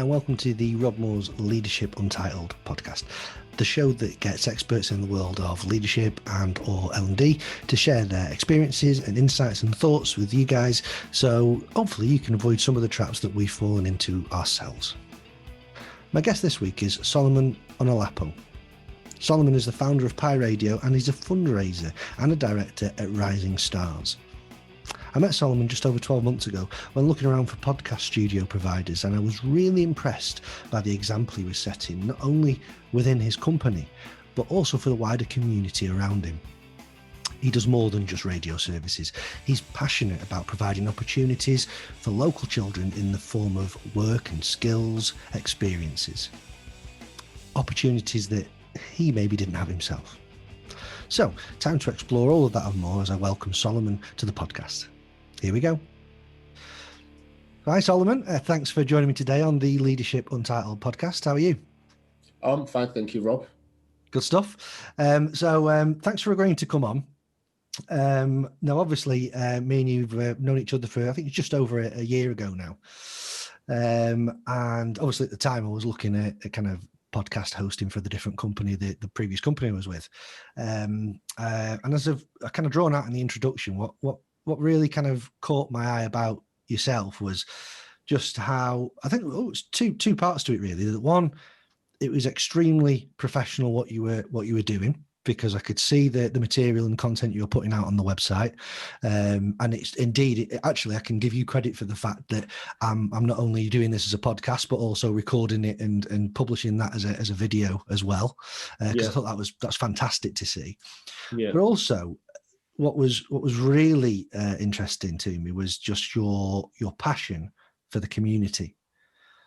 and welcome to the Rob Moore's Leadership Untitled Podcast, the show that gets experts in the world of leadership and or L&D to share their experiences and insights and thoughts with you guys, so hopefully you can avoid some of the traps that we've fallen into ourselves. My guest this week is Solomon Onaolapo. Solomon is the founder of Pi Radio and he's a fundraiser and a director at Rising Stars. I met Solomon just over 12 months ago when looking around for podcast studio providers, and I was really impressed by the example he was setting, not only within his company, but also for the wider community around him. He does more than just radio services. He's passionate about providing opportunities for local children in the form of work and skills, experiences. Opportunities that he maybe didn't have himself. So, time to explore all of that and more as I welcome Solomon to the podcast. Here we go. Hi, Solomon. Thanks for joining me today on the Leadership Untitled Podcast. How are you? I'm fine, thank you, Rob. Good stuff. So thanks for agreeing to come on. Now, obviously, me and you've known each other for, I think it's just over a year ago now. And obviously at the time I was looking at a kind of podcast hosting for the different company, the previous company I was with. And as I've kind of drawn out in the introduction, what really kind of caught my eye about yourself was just how, I think it's two parts to it really. One, it was extremely professional what you were doing, because I could see the material and content you were putting out on the website. And it's indeed, actually, I can give you credit for the fact that I'm not only doing this as a podcast, but also recording it and publishing that as a video as well. Because I thought that's fantastic to see. Yeah. But also, what was really interesting to me was just your passion for the community.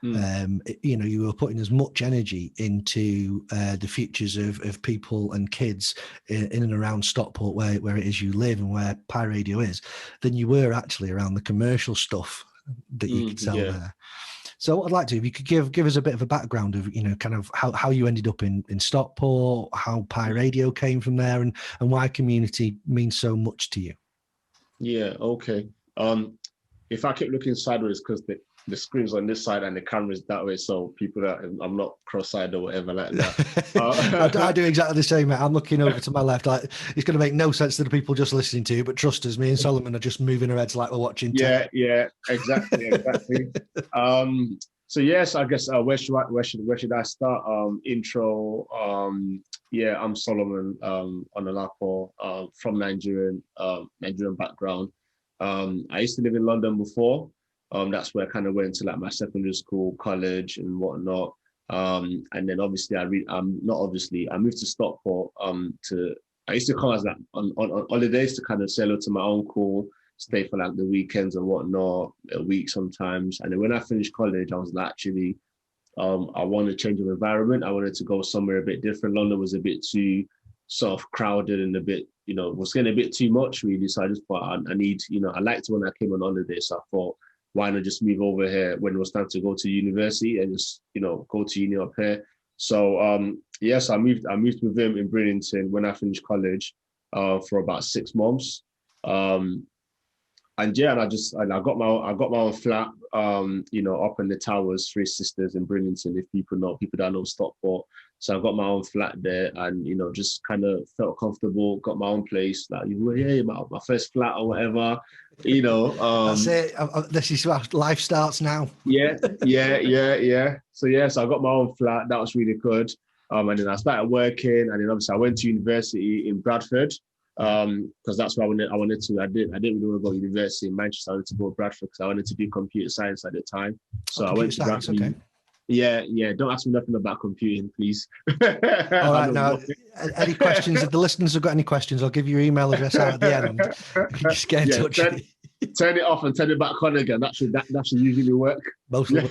You were putting as much energy into the futures of people and kids in and around Stockport, where it is you live and where Pi Radio is, than you were actually around the commercial stuff that you could sell there. So what I'd like to, if you could give us a bit of a background of, kind of how you ended up in Stockport, how Pi Radio came from there, and why community means so much to you. Yeah, okay. If I keep looking sideways, because the screen's on this side and the camera's that way, so people that I'm not cross-eyed or whatever like that. I do exactly the same, mate. I'm looking over to my left. It's going to make no sense to the people just listening to you, but trust us, me and Solomon are just moving our heads like we're watching. Yeah, exactly. So yes, I guess where should I start? Intro. I'm Solomon Onaolapo, from Nigerian background. I used to live in London before. That's where I kind of went to like my secondary school, college, and whatnot. And then obviously I moved to Stockport. I used to come as that on holidays to kind of say hello to my uncle, stay for like the weekends and whatnot, a week sometimes. And then when I finished college, I was like, actually, I want to change of environment. I wanted to go somewhere a bit different. London was a bit too sort of crowded and a bit, was getting a bit too much really. So I just thought I need, I liked when I came on holiday. So I thought, why not just move over here when it was time to go to university and just, go to uni up here. So, I moved with him in Bridlington when I finished college for about 6 months. I got my own flat, up in the Towers, Three Sisters in Bridlington, if people that know Stockport. So I got my own flat there and, just kind of felt comfortable, got my own place, like, my first flat or whatever, That's it. This is how life starts now. Yeah. So I got my own flat. That was really good. And then I started working, and then obviously I went to university in Bradford, because that's where I wanted to. I didn't really want to go to university in Manchester. I wanted to go to Bradford because I wanted to do computer science at the time. So I went to Bradford. Okay. Yeah. Don't ask me nothing about computing, please. All right, now, any questions? If the listeners have got any questions, I'll give you your email address out at the end. You can just get in touch. Turn it off and turn it back on again. That should usually work. Mostly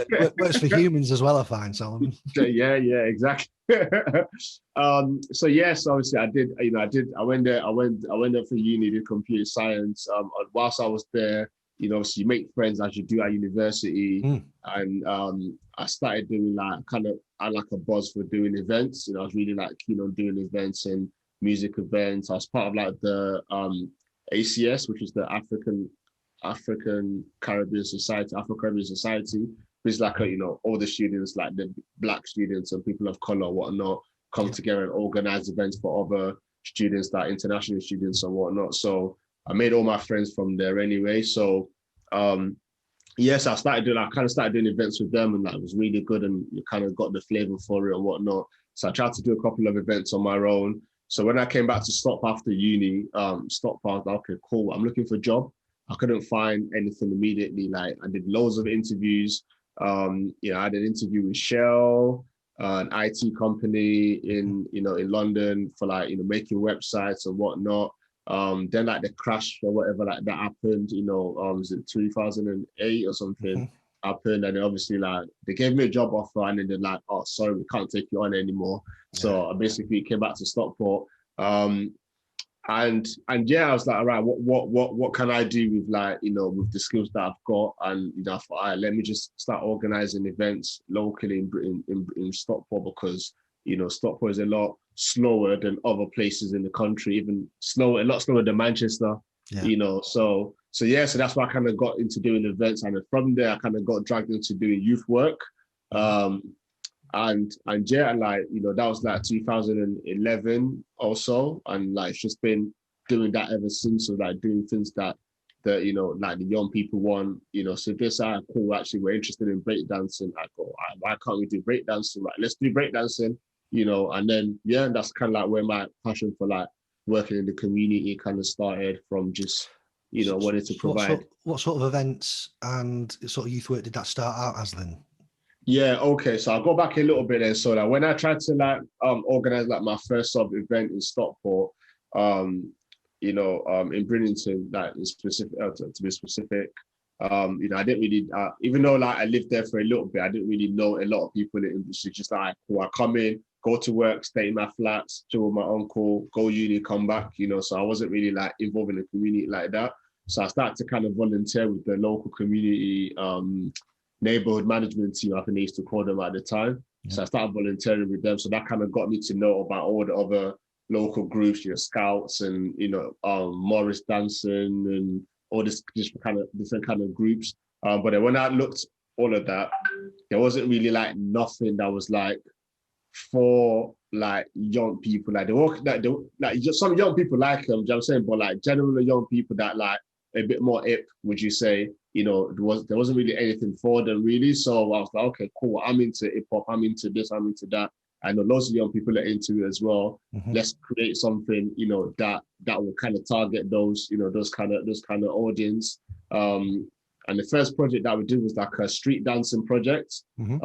works for humans as well, I find, Solomon. Yeah, exactly. So obviously I went there for uni, did computer science. Whilst I was there, obviously you make friends as you do at university. And I started doing I had like a buzz for doing events. I was really keen on doing events and music events. I was part of like the ACS, which is the African Caribbean Society, It's like all the students, like the Black students and people of color, whatnot, come together and organize events for other students, like international students and whatnot. So I made all my friends from there anyway. So yes, I kind of started doing events with them, and that was really good, and you kind of got the flavor for it and whatnot. So I tried to do a couple of events on my own. So when I came back to Stockport after uni, Stockport, I was like, okay, cool, I'm looking for a job. I couldn't find anything immediately. Like I did loads of interviews. I had an interview with Shell, an IT company in London for making websites and whatnot. Then like the crash or whatever like that happened, was it 2008 or something happened, and obviously like they gave me a job offer and then they're like, oh sorry, we can't take you on anymore. So I basically came back to Stockport. And yeah, I was like, all right, what can I do with with the skills that I've got? And I thought, all right, let me just start organizing events locally in Britain, in Stockport, because Stockport is a lot slower than other places in the country, a lot slower than Manchester. So that's why I kind of got into doing events, and from there I kind of got dragged into doing youth work. And yeah, that was like 2011 or so, and it's just been doing that ever since. So doing things that the young people want, so this cool, actually we're interested in breakdancing. I go, why can't we do breakdancing? Right, let's do breakdancing, and then that's kind of where my passion for working in the community kind of started from, just wanted to provide. What sort of events and sort of youth work did that start out as then? Yeah, okay. So I'll go back a little bit then. So when I tried to organize my first sort of event in Stockport, in Bridlington, in specific, to be specific, I didn't really, even though I lived there for a little bit, I didn't really know a lot of people in the industry. Just cool, I come in, go to work, stay in my flats, chill with my uncle, go uni, come back, so I wasn't really involved in the community like that. So I started to kind of volunteer with the local community, neighborhood management team, I think they used to call them at the time. Yeah. So I started volunteering with them. So that kind of got me to know about all the other local groups, Scouts and, Morris dancing and all this different kind of groups. But then when I looked all of that, there wasn't really nothing that was for young people. Just some young people like them, you know what I'm saying? But generally young people that a bit more hip, would you say? There wasn't really anything for them really. So I was like, okay, cool. I'm into hip hop. I'm into this. I'm into that. I know lots of young people are into it as well. Let's create something, that will kind of target those, those kind of audience. And the first project that we did was a street dancing project. And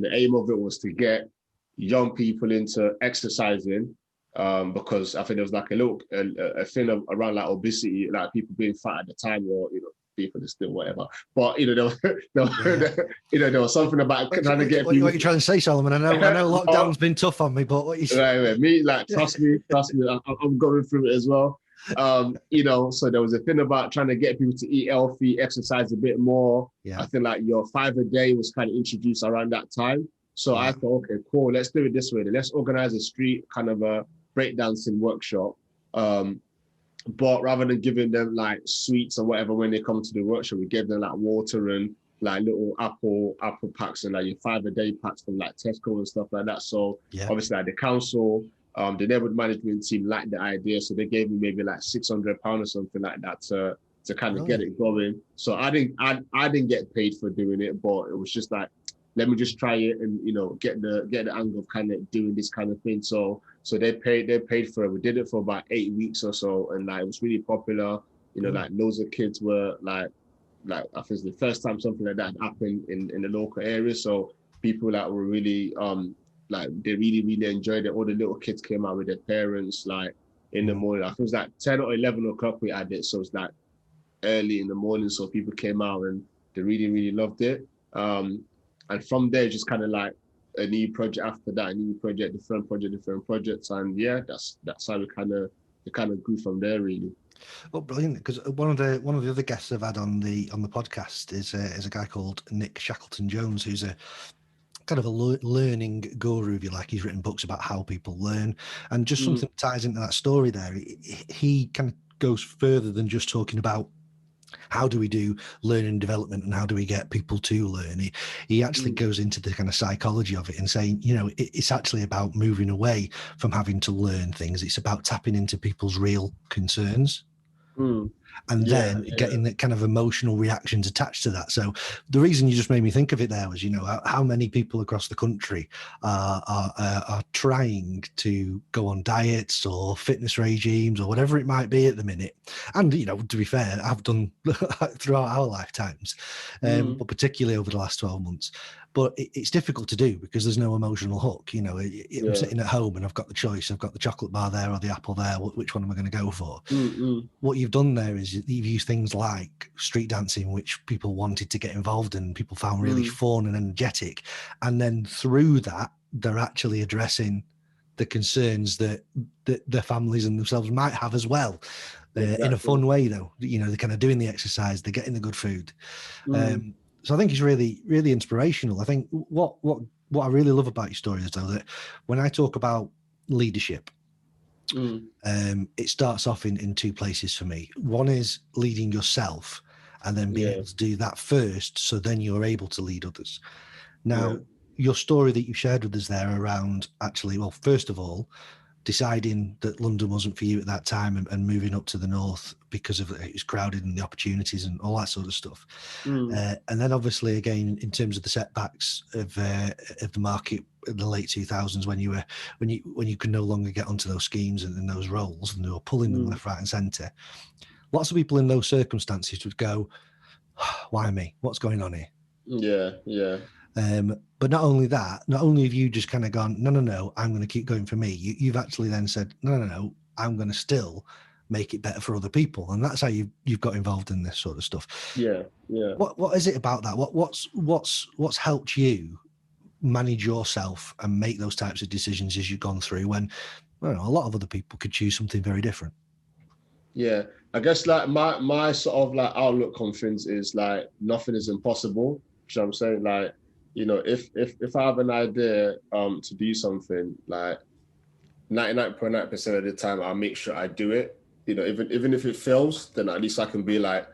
the aim of it was to get young people into exercising. Because I think there was a thing around obesity, people being fat at the time, or people are still whatever. But there was something about trying to get people. What are you trying to say, Solomon? I know lockdown's been tough on me, but what you say? Right, me, trust me, I'm going through it as well. So there was a thing about trying to get people to eat healthy, exercise a bit more. I think your 5 a day was kind of introduced around that time. So I thought, okay, cool, let's do it this way. Let's organize a street kind of a breakdancing workshop. But rather than giving them sweets or whatever when they come to the workshop, we gave them water and little apple packs and your 5 a day packs from Tesco and stuff like that. So obviously the council, the neighborhood management team liked the idea, so they gave me maybe £600 or something like that to kind of get it going. So I didn't get paid for doing it, but it was just let me just try it and get the angle of kind of doing this kind of thing. So they paid for it. We did it for about 8 weeks or so, and it was really popular. Loads of kids were I think it's the first time something like that happened in the local area. So people were really they really enjoyed it. All the little kids came out with their parents in the morning. I think it was 10 or 11 o'clock we had it, so it's early in the morning. So people came out and they really loved it. And from there, just kind of a new project after that, a new project, different projects, and that's how we kind of grew from there, really. Well, brilliant! Because one of the other guests I've had on the podcast is a guy called Nick Shackleton Jones, who's a kind of a learning guru, if you like. He's written books about how people learn, and just something ties into that story there. He kind of goes further than just talking about how do we do learning and development, and how do we get people to learn? He actually goes into the kind of psychology of it and saying, you know, it's actually about moving away from having to learn things. It's about tapping into people's real concerns. And then getting the kind of emotional reactions attached to that. So the reason you just made me think of it there was, you know, how many people across the country are trying to go on diets or fitness regimes or whatever it might be at the minute. And, you know, to be fair, I've done throughout our lifetimes, but particularly over the last 12 months. But it's difficult to do because there's no emotional hook. You know, I'm sitting at home and I've got the choice. I've got the chocolate bar there or the apple there. Which one am I going to go for? What you've done there is you've used things like street dancing, which people wanted to get involved in, people found really fun and energetic. And then through that, they're actually addressing the concerns that their families and themselves might have as well. In a fun way, though. You know, they're kind of doing the exercise, they're getting the good food. So I think it's really, really inspirational. I think what I really love about your story is, though, that when I talk about leadership, it starts off in two places for me. One is leading yourself and then being able to do that first, so then you're able to lead others. Now, your story that you shared with us there around actually, well, first of all, deciding that London wasn't for you at that time and moving up to the north because of it was crowded and the opportunities and all that sort of stuff. And then obviously again, in terms of the setbacks of the market in the late 2000s, when you could no longer get onto those schemes and those roles, and they were pulling them left, right and centre. Lots of people in those circumstances would go, why me? What's going on here? But not only that, not only have you just kind of gone, no, I'm going to keep going for me. You've actually then said, no, I'm going to still make it better for other people, and that's how you've got involved in this sort of stuff. What is it about that? What's helped you manage yourself and make those types of decisions as you've gone through, when, I don't know, a lot of other people could choose something very different? I guess like my sort of like outlook on things is like nothing is impossible. You know what I'm saying? Like, you know, if I have an idea to do something, like 99.9% of the time I'll make sure I do it. You know, even if it fails, then at least I can be like,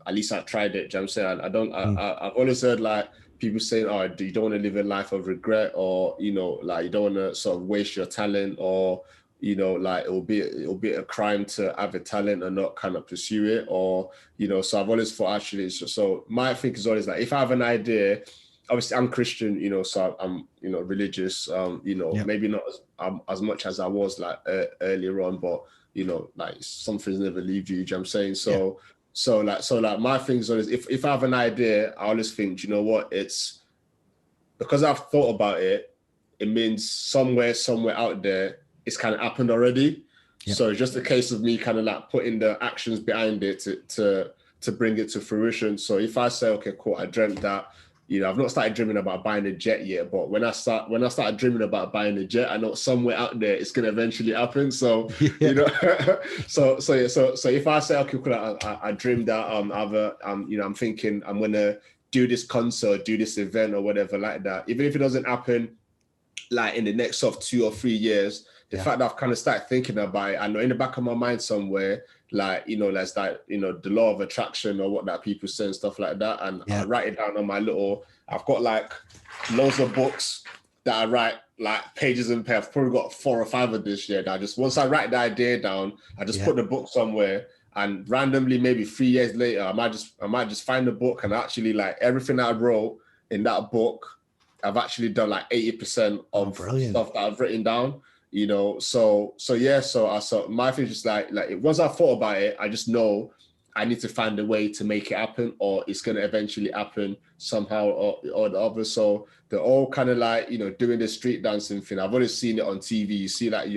at least I tried it. Do you know what I'm saying? I've always heard like people saying, oh, you don't want to live a life of regret, or, you know, like you don't want to sort of waste your talent, or, you know, like it'll be a crime to have a talent and not kind of pursue it, or, you know. So I've always thought actually, so my thing is always like, if I have an idea, obviously I'm Christian, you know, so I'm, you know, religious, you know, maybe not as much as I was like earlier on, but, you know, like some things never leave you, you know what I'm saying? So like my thing is always, if I have an idea, I always think, you know what, it's because I've thought about it, it means somewhere out there, it's kind of happened already. So it's just a case of me kind of like putting the actions behind it to bring it to fruition. So if I say, okay, cool, I dreamt that, you know, I've not started dreaming about buying a jet yet, but when I started dreaming about buying a jet, I know somewhere out there it's gonna eventually happen. So you know, so if I say, okay, cool, I dreamed that you know, I'm thinking I'm gonna do this concert, do this event or whatever like that, even if it doesn't happen like in the next sort of 2 or 3 years, the fact that I've kind of started thinking about it, I know in the back of my mind somewhere, like, you know, that's like, you know, the law of attraction or what that people say and stuff like that. And I write it down on my I've got like loads of books that I write like pages and pages. I've probably got 4 or 5 of this year. Once I write the idea down, I just put the book somewhere, and randomly, maybe 3 years later, I might just find the book, and actually like everything that I wrote in that book, I've actually done like 80% of stuff that I've written down, you know. So my thing is just like once I thought about it, I just know I need to find a way to make it happen, or it's going to eventually happen somehow or the other. So they're all kind of like, you know, doing the street dancing thing. I've always seen it on TV. You see like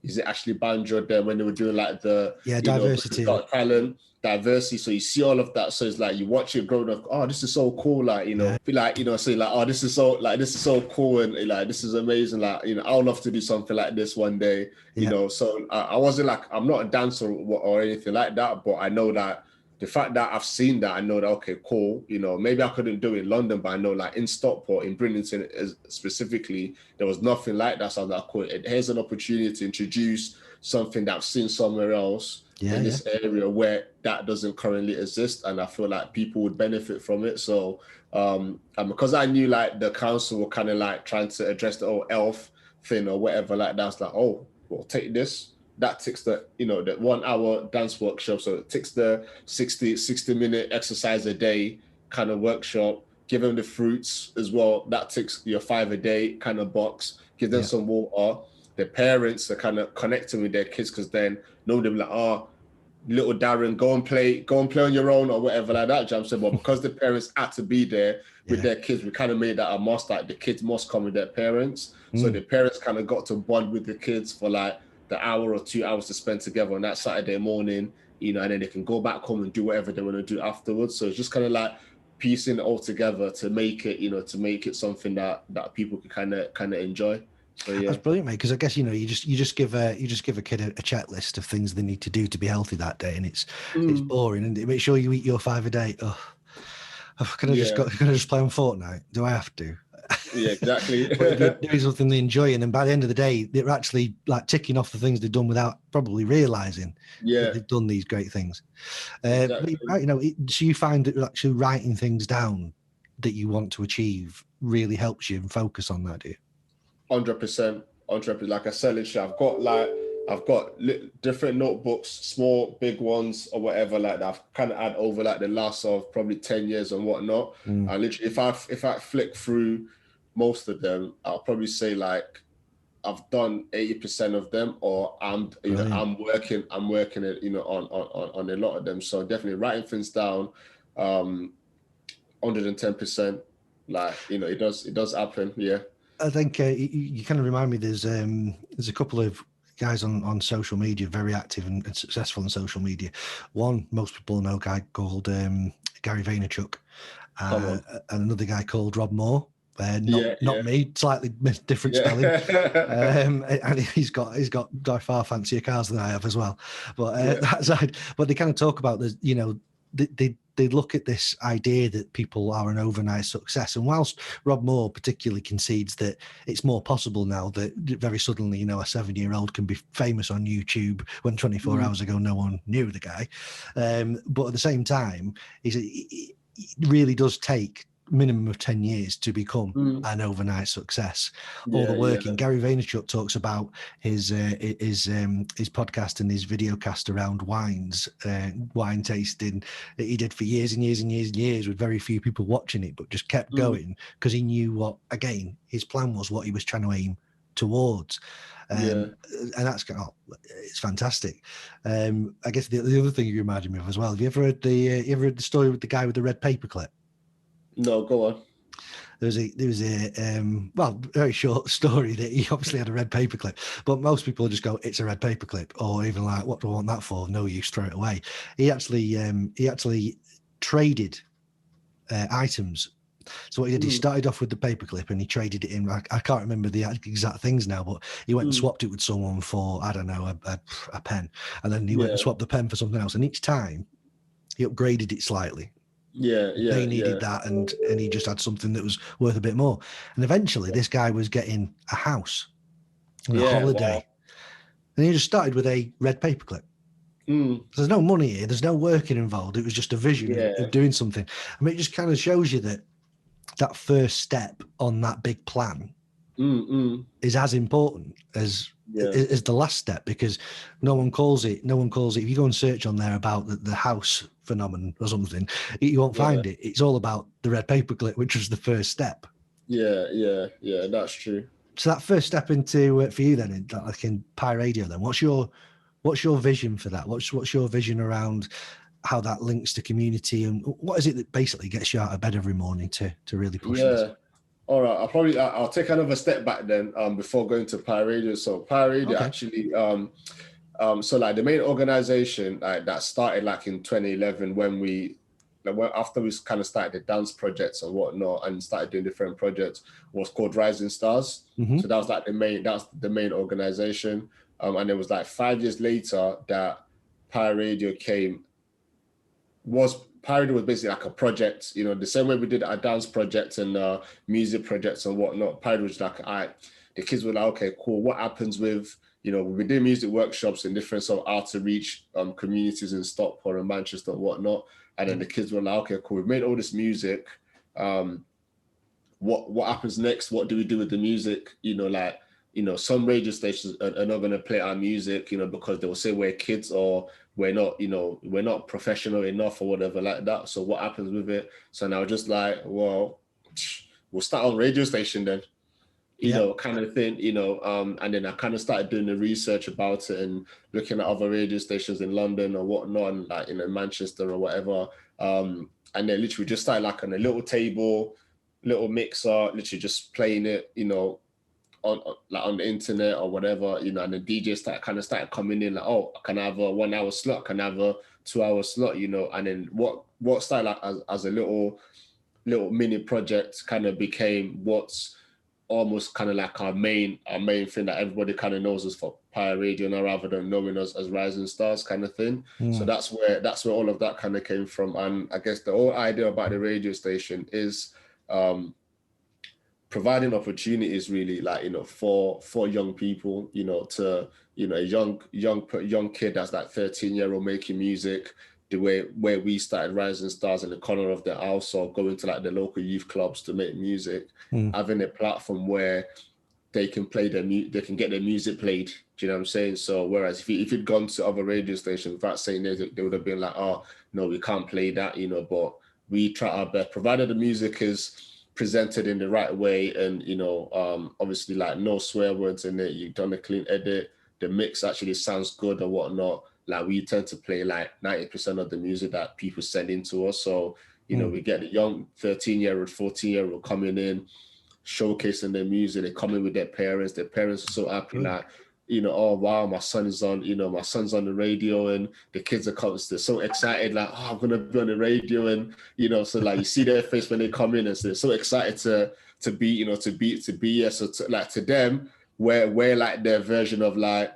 is it Ashley Banjo there when they were doing like the diversity, talent, diversity. So you see all of that. So it's like you watch it growing up. Oh, this is so cool. Like, you know, be like, you know, say like, oh, this is so cool, and like this is amazing. Like, you know, I would love to do something like this one day. You know, so I wasn't like, I'm not a dancer or anything like that, but I know that the fact that I've seen that, I know that, okay, cool, you know, maybe I couldn't do it in London, but I know like in Stockport, in Bridlington specifically, there was nothing like that. So I was like, cool, here's an opportunity to introduce something that I've seen somewhere else, in this area where that doesn't currently exist, and I feel like people would benefit from it. So and because I knew like the council were kind of like trying to address the whole elf thing or whatever like that, I was like, oh, well, take this. That ticks the, the 1 hour dance workshop. So it ticks the 60-minute exercise a day kind of workshop. Give them the fruits as well. That ticks your 5 a day kind of box. Give them some water. The parents are kind of connecting with their kids, because then nobody will be like, oh, little Darren, go and play on your own or whatever like that. I'm saying, but because the parents had to be there with their kids, we kind of made that a must. Like the kids must come with their parents. So the parents kind of got to bond with the kids for like the hour or 2 hours to spend together on that Saturday morning, and then they can go back home and do whatever they want to do afterwards. So it's just kind of like piecing it all together to make it, something that people can kind of enjoy. So, yeah. That's brilliant, mate. Because I guess you just give a kid a checklist of things they need to do to be healthy that day, and it's boring. And make sure you eat your 5 a day. Oh, can I just play on Fortnite? Do I have to? Yeah, exactly. Doing something they enjoy, and then by the end of the day, they're actually like ticking off the things they've done without probably realizing that they've done these great things. Exactly. So you find that actually writing things down that you want to achieve really helps you and focus on that, do you? 100%. Like I said, literally, I've got different notebooks, small, big ones, or whatever like that. I've kind of had over like the last of probably 10 years and whatnot. And literally, if I flick through most of them, I'll probably say like I've done 80% of them, or I'm working it, on a lot of them. So definitely writing things down, 110%. Like, it does happen. Yeah. I think you kind of remind me. There's a couple of guys on social media, very active and successful on social media. One most people know, a guy called Gary Vaynerchuk, and another guy called Rob Moore. Not me, slightly different spelling. And he's got by far fancier cars than I have as well. But that side, but they kind of talk about this, they look at this idea that people are an overnight success. And whilst Rob Moore particularly concedes that it's more possible now that very suddenly, a 7-year-old can be famous on YouTube when 24 hours ago no one knew the guy. But at the same time, it really does take minimum of 10 years to become an overnight success. All the working. Gary Vaynerchuk talks about his podcast and his video cast around wines, wine tasting that he did for years and years and years and years with very few people watching it, but just kept going because he knew what, again, his plan was, what he was trying to aim towards. And that's it's fantastic. I guess the other thing you reminded me of as well, have you ever heard the story with the guy with the red paperclip? No, go on. There was a very short story that he obviously had a red paperclip, but most people just go, it's a red paperclip, or even like, what do I want that for? No use, throw it away. He actually traded items. So what he did, he started off with the paperclip and he traded it in. I can't remember the exact things now, but he went and swapped it with someone for, I don't know, a pen, and then he went and swapped the pen for something else, and each time he upgraded it slightly. They needed that, and he just had something that was worth a bit more. And eventually this guy was getting a house on a holiday. Wow. And he just started with a red paperclip. There's no money here, there's no working involved. It was just a vision of doing something. I mean, it just kind of shows you that first step on that big plan is as important as the last step, because no one calls it. If you go and search on there about the house phenomenon or something, you won't find it. It's all about the red paperclip, which was the first step. Yeah, that's true. So that first step into for you then, like in Pi Radio, then what's your vision for that? What's your vision around how that links to community, and what is it that basically gets you out of bed every morning to really push this? All right, I'll take another step back then before going to Pi Radio. So Pi Radio actually, so like the main organization that started like in 2011 after we kind of started the dance projects and whatnot and started doing different projects, was called Rising Stars. So that was like the main organization. And it was like 5 years later that Pi Radio came. Pi Radio was basically like a project, the same way we did our dance projects and music projects and whatnot. Pi Radio was like, all right, the kids were like, okay, cool. What happens with, we've been doing music workshops in different sort of out to reach communities in Stockport and Manchester and whatnot. And then the kids were like, okay, cool, we've made all this music. What happens next? What do we do with the music? Some radio stations are not going to play our music, because they will say we're kids or we're not professional enough or whatever like that. So what happens with it? So now just like, well, we'll start on radio station then, kind of thing, and then I kind of started doing the research about it and looking at other radio stations in London or whatnot, and like, Manchester or whatever. And then literally just started like on a little table, little mixer, literally just playing it, on the internet or whatever, and the DJ started coming in like, oh, I can have a 1 hour slot, I can have a 2 hour slot, and then what started like as a little mini project kind of became what's almost kind of like our main thing that everybody kind of knows us for, Pirate Radio now, rather than knowing us as Rising Stars kind of thing. So that's where all of that kind of came from. And I guess the whole idea about the radio station is providing opportunities really, like, for young people, to, a young kid that's like 13-year-old making music, the way where we started Rising Stars in the corner of the house, or going to like the local youth clubs to make music, having a platform where they can play they can get their music played. Do you know what I'm saying? So whereas if you'd gone to other radio stations without saying that, they would have been like, oh no, we can't play that, but we try our best, provided the music is presented in the right way, and obviously like no swear words in it, you've done a clean edit, the mix actually sounds good or whatnot. Like we tend to play like 90% of the music that people send in to us. So, we get the young 13-year-old, 14-year-old coming in, showcasing their music. They come in with their parents. Their parents are so happy, like, oh wow, my son's on the radio, and the kids are coming. They're so excited, like, oh, I'm gonna be on the radio, and so like you see their face when they come in, and so they're so excited to be here. So to them, we're like their version of like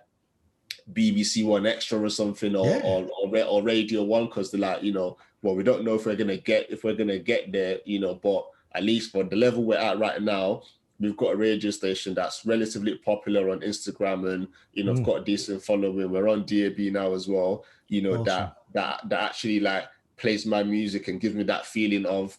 BBC One Extra or something, or Radio One, because they're like, well, we don't know if we're gonna get there, but at least for the level we're at right now, we've got a radio station that's relatively popular on Instagram, and we've got a decent following. We're on DAB now as well. Awesome. that actually like plays my music and gives me that feeling of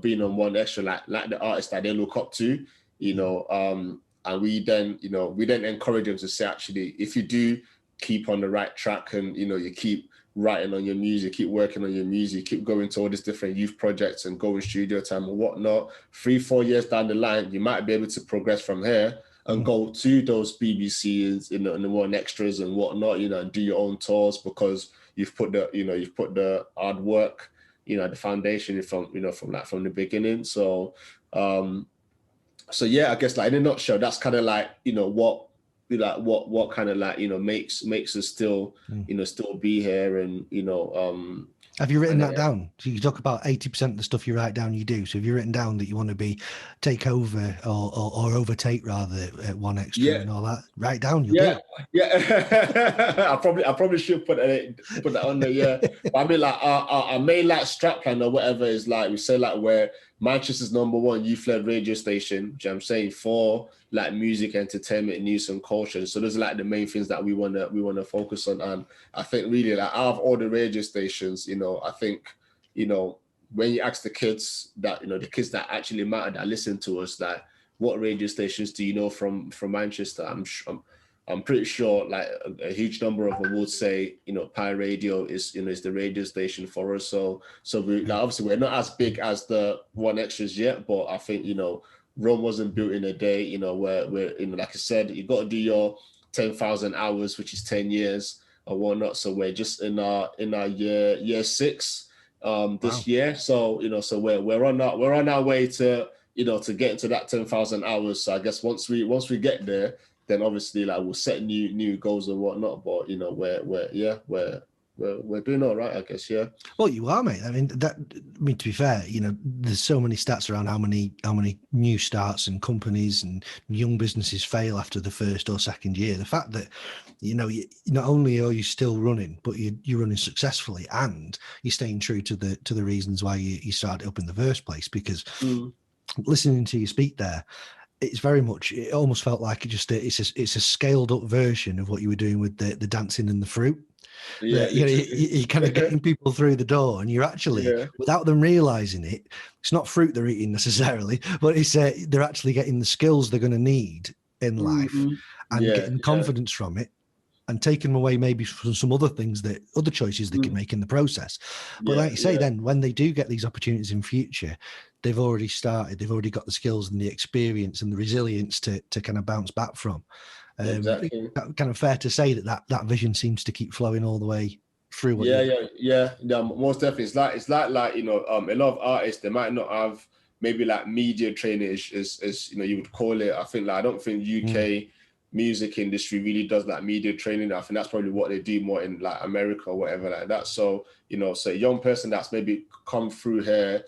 being on One Extra, like the artist that they look up to. And we then encourage them to say, actually, if you do keep on the right track, and you keep writing on your music, keep working on your music, keep going to all these different youth projects and going studio time and whatnot, 3-4 years down the line, you might be able to progress from here and go to those BBCs, and the One Extras and whatnot, and do your own tours, because you've put the hard work, the foundation from the beginning. So yeah, I guess like in a nutshell, that's kind of like what kind of like makes us still still be here. And have you written that down? So you talk about 80% of the stuff you write down you do. So have you written down that you want to take over or overtake rather at One Extra and all that? Write down. Yeah. I probably should put that on there. Yeah, but I mean, like our main like strapline or whatever is like, we say like we're Manchester's #1 youth-led radio station, which I'm saying, for like music, entertainment, news and culture. So those are like the main things that we wanna focus on. And I think really, like, out of all the radio stations, I think, when you ask the kids that, the kids that actually matter, that listen to us, like, what radio stations do you know from Manchester? I'm pretty sure like a huge number of them would say, Pirate Radio is the radio station for us. So we, like, obviously we're not as big as the One Extras yet, but I think, Rome wasn't built in a day, where like I said, you got to do your 10,000 hours, which is 10 years or whatnot. So we're just in our year 6 this year. So, so we're on our way to, to get into that 10,000 hours. So I guess once we get there, then obviously like we'll set new goals and whatnot. But we're doing all right, I guess. Yeah. Well, you are, mate. I mean, to be fair, there's so many stats around how many new starts and companies and young businesses fail after the first or second year. The fact that not only are you still running, but you're running successfully, and you're staying true to the reasons why you started up in the first place. Because listening to you speak there, it's very much, it almost felt like it's a scaled up version of what you were doing with the dancing and the fruit. Yeah, You know, literally. you're kind of getting people through the door, and you're actually, Yeah. without them realizing it, it's not fruit they're eating necessarily, but it's they're actually getting the skills they're going to need in life, and Yeah, getting yeah. confidence from it, and taking them away maybe from some other things, that other choices they can make in the process. But like you say, then when they do get these opportunities in future, they've already got the skills and the experience and the resilience to kind of bounce back from. Exactly. Kind of fair to say that vision seems to keep flowing all the way through. Yeah, most definitely. It's like, you know, a lot of artists, they might not have maybe like media training is you know, you would call it. I think, like, I don't think UK music industry really does like media training. I think that's probably what they do more in like America or whatever like that. So, you know, so a young person that's maybe come through here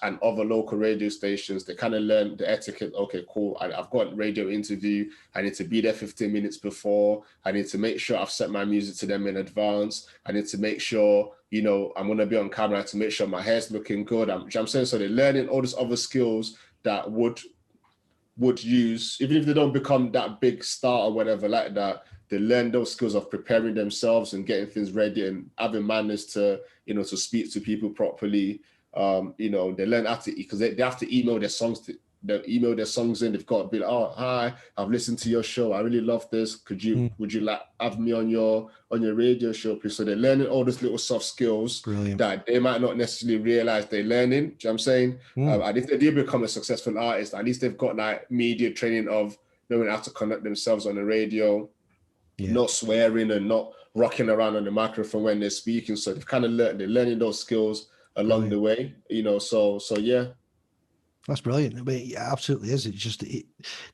and other local radio stations, they kind of learn the etiquette. Okay, cool. I've got a radio interview. I need to be there 15 minutes before. I need to make sure I've set my music to them in advance. I need to make sure, you know, I'm going to be on camera to make sure my hair's looking good. I'm saying, so they're learning all these other skills that would use, even if they don't become that big star or whatever like that, they learn those skills of preparing themselves and getting things ready and having manners to, you know, to speak to people properly. You know, they learn how to, because they have to email their songs in. They've got to be like, oh, hi, I've listened to your show. I really love this. Would you like have me on your radio show, please? So they're learning all these little soft skills. Brilliant. That they might not necessarily realize they're learning. Do you know what I'm saying? And if they do become a successful artist, at least they've got like media training of knowing how to conduct themselves on the radio, not swearing and not rocking around on the microphone when they're speaking. So they've kind of they're learning those skills along the way, you know. So yeah. That's brilliant. I mean, it absolutely is. It's just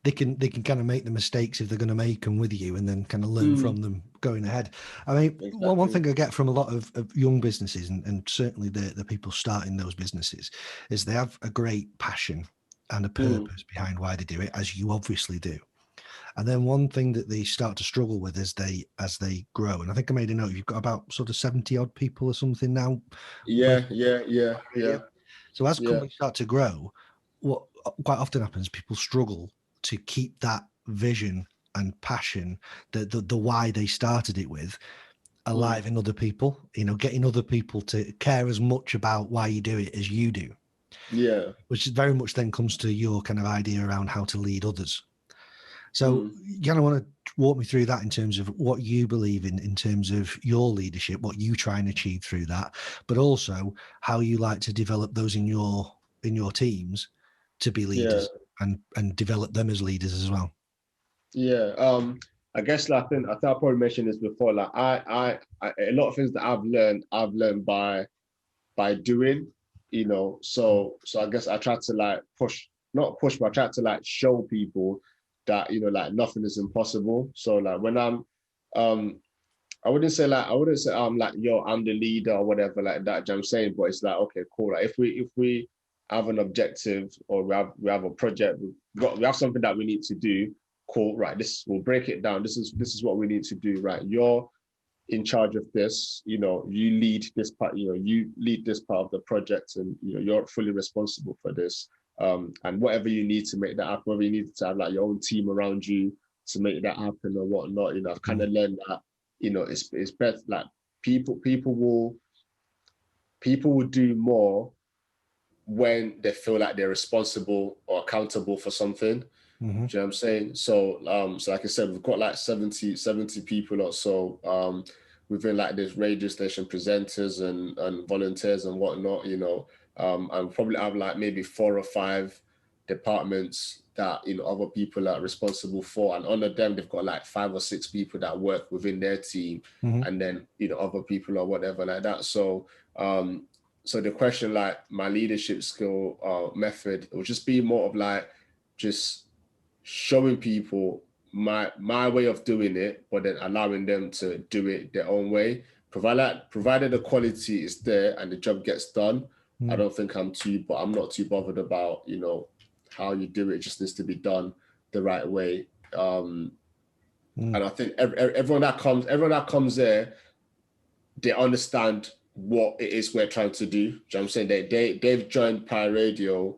they can kind of make the mistakes if they're going to make them with you, and then kind of learn from them going ahead. I mean, Exactly. one thing I get from a lot of young businesses, and certainly the people starting those businesses, is they have a great passion and a purpose behind why they do it, as you obviously do. And then one thing that they start to struggle with as they grow, and I think I made a note, you've got about sort of 70 odd people or something now. Yeah. So as companies start to grow, what quite often happens, people struggle to keep that vision and passion, the why they started it with, alive in other people, you know, getting other people to care as much about why you do it as you do. Yeah. Which very much then comes to your kind of idea around how to lead others. So you kind of want to walk me through that in terms of what you believe in terms of your leadership, what you try and achieve through that, but also how you like to develop those in your teams to be leaders and develop them as leaders as well. Yeah. I guess, like, I think I probably mentioned this before. Like, I a lot of things that I've learned by doing, you know. So I guess I try to like not push, but I try to like show people that, you know, like, nothing is impossible. So like when I'm I wouldn't say I'm like, yo, I'm the leader or whatever like that. You know what I'm saying? But it's like, okay, cool. Like, if we have an objective, or we have a project, we have something that we need to do. Cool, right? We'll break it down. This is what we need to do, right? You're in charge of this. You know, you lead this part. You know, you lead this part of the project, and, you know, you're fully responsible for this. And whatever you need to make that happen, whether you need to have like your own team around you to make that happen or whatnot, you know, I've kind of learned that, you know, it's better, like, people will do more when they feel like they're responsible or accountable for something. Do you know what I'm saying? So so like I said, we've got like 70 people or so within like this radio station, presenters and volunteers and whatnot, you know. And probably have like maybe 4 or 5 departments that, you know, other people are responsible for, and under them they've got like 5 or 6 people that work within their team, and then, you know, other people or whatever like that. So so the question, like, my leadership skill method, it would just be more of like just showing people my way of doing it, but then allowing them to do it their own way. Provided the quality is there and the job gets done, I don't think I'm not too bothered about, you know, how you do it. It just needs to be done the right way. And I think everyone that comes there, they understand what it is we're trying to do. Do you know what I'm saying? They've joined Pi Radio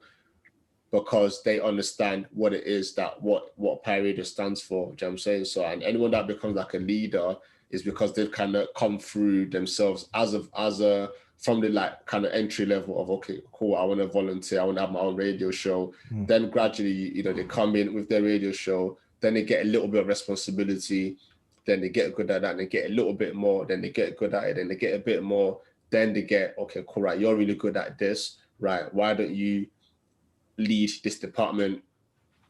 because they understand what it is that what Pi Radio stands for. Do you know what I'm saying? So, and anyone that becomes like a leader is because they've kind of come through themselves as a from the like kind of entry level of, okay, cool, I want to volunteer, I want to have my own radio show. Then gradually, you know, they come in with their radio show, then they get a little bit of responsibility, then they get good at that, and they get a little bit more, then they get good at it, then they get a bit more, then they get, okay, cool, right, you're really good at this, right? Why don't you lead this department?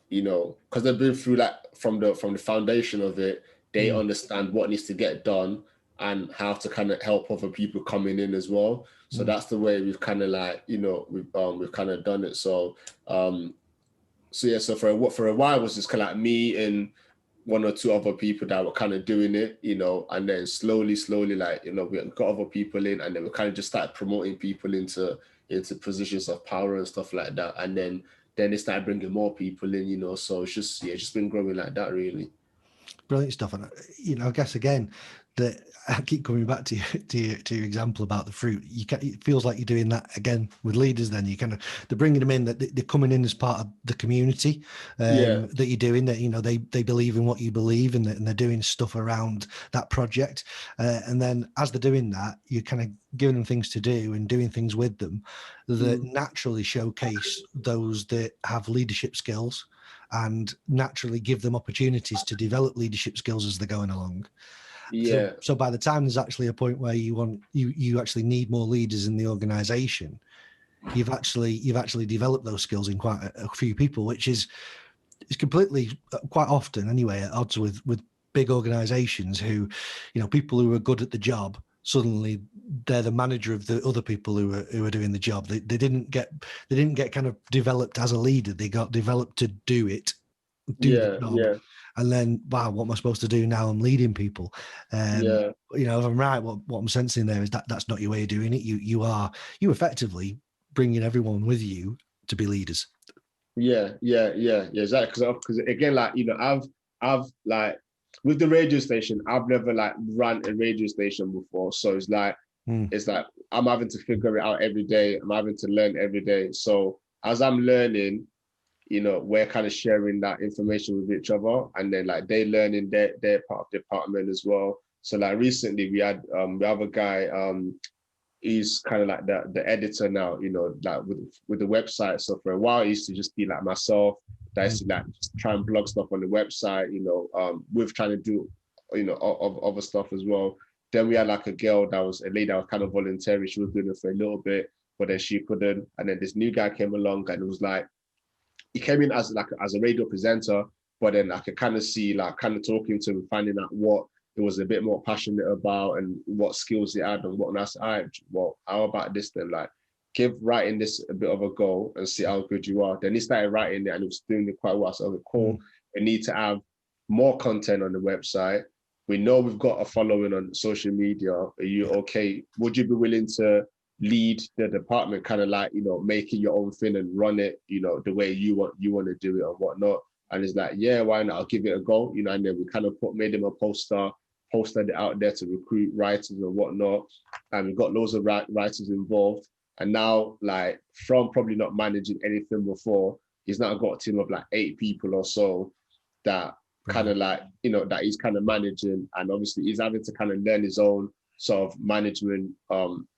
You know, because they've been through like from the foundation of it, they understand what needs to get done and how to kind of help other people coming in as well. So that's the way we've kind of like, you know, we've kind of done it. So so for a while it was just kind of like me and one or two other people that were kind of doing it, you know, and then slowly like, you know, we got other people in, and then we kind of just started promoting people into positions of power and stuff like that, and then they started bringing more people in, you know. So it's just been growing like that, really. Brilliant stuff. And, you know, I guess again, that I keep coming back to your example about the fruit. It feels like you're doing that again with leaders. Then you kind of, they're bringing them in, that they're coming in as part of the community that you're doing. That, you know, they believe in what you believe, and they're doing stuff around that project. And then as they're doing that, you're kind of giving them things to do and doing things with them that naturally showcase those that have leadership skills, and naturally give them opportunities to develop leadership skills as they're going along. Yeah. So by the time there's actually a point where you actually need more leaders in the organization, you've actually developed those skills in quite a few people, which is completely, quite often anyway, at odds with big organizations who, you know, people who are good at the job, suddenly they're the manager of the other people who are doing the job. They didn't get kind of developed as a leader. They got developed to do the job. Yeah. And then, wow, what am I supposed to do now? I'm leading people. You know, if I'm right, what I'm sensing there is that's not your way of doing it. You effectively bringing everyone with you to be leaders. Yeah, exactly. Because again, like, you know, I've like, with the radio station, I've never like run a radio station before. So it's like I'm having to figure it out every day. I'm having to learn every day. So as I'm learning, you know, we're kind of sharing that information with each other, and then like they learning their part of the department as well. So like recently we have a guy, he's kind of like the editor now, you know, like with the website. So for a while, he used to just be like myself, that used to like just try and blog stuff on the website, you know, with trying to do, you know, other stuff as well. Then we had like a girl that was a lady that was kind of voluntary. She was doing it for a little bit, but then she couldn't. And then this new guy came along, and it was like, he came in as a radio presenter, but then I could kind of see, like, kind of talking to him, finding out what he was a bit more passionate about and what skills he had and what. And I said, all right, well, how about this then? Like, give writing this a bit of a go and see how good you are. Then he started writing it, and he was doing it quite well. So I was like, cool. We need to have more content on the website. We know we've got a following on social media. Are you okay? Would you be willing to lead the department, kind of like, you know, make it your own thing and run it, you know, the way you want to do it and whatnot? And it's like, yeah, why not? I'll give it a go, you know. And then we kind of made him a posted it out there to recruit writers and whatnot. And we got loads of writers involved. And now, like, from probably not managing anything before, he's now got a team of like 8 people or so that kind of like, you know, that he's kind of managing. And obviously he's having to kind of learn his own sort of management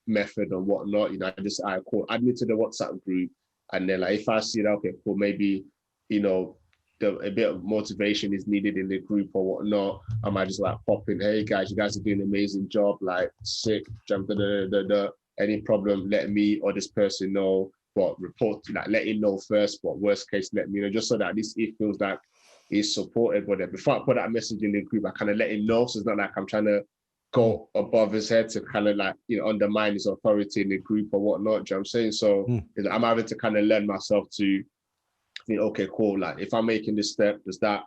method and whatnot. You know, I call add me to the WhatsApp group, and then like if I see that, okay, cool, maybe, you know, a bit of motivation is needed in the group or whatnot, I might just like pop in, hey guys, you guys are doing an amazing job, like sick, jump any problem, let me or this person know. What report, like let him know first, but worst case let me know, just so that at least it feels like he's supported. But then before I put that message in the group, I kind of let him know, so it's not like I'm trying to go above his head to kind of like, you know, undermine his authority in the group or whatnot. Do you know what I'm saying? So I'm having to kind of learn myself to think, okay, cool, like if I'm making this step, does that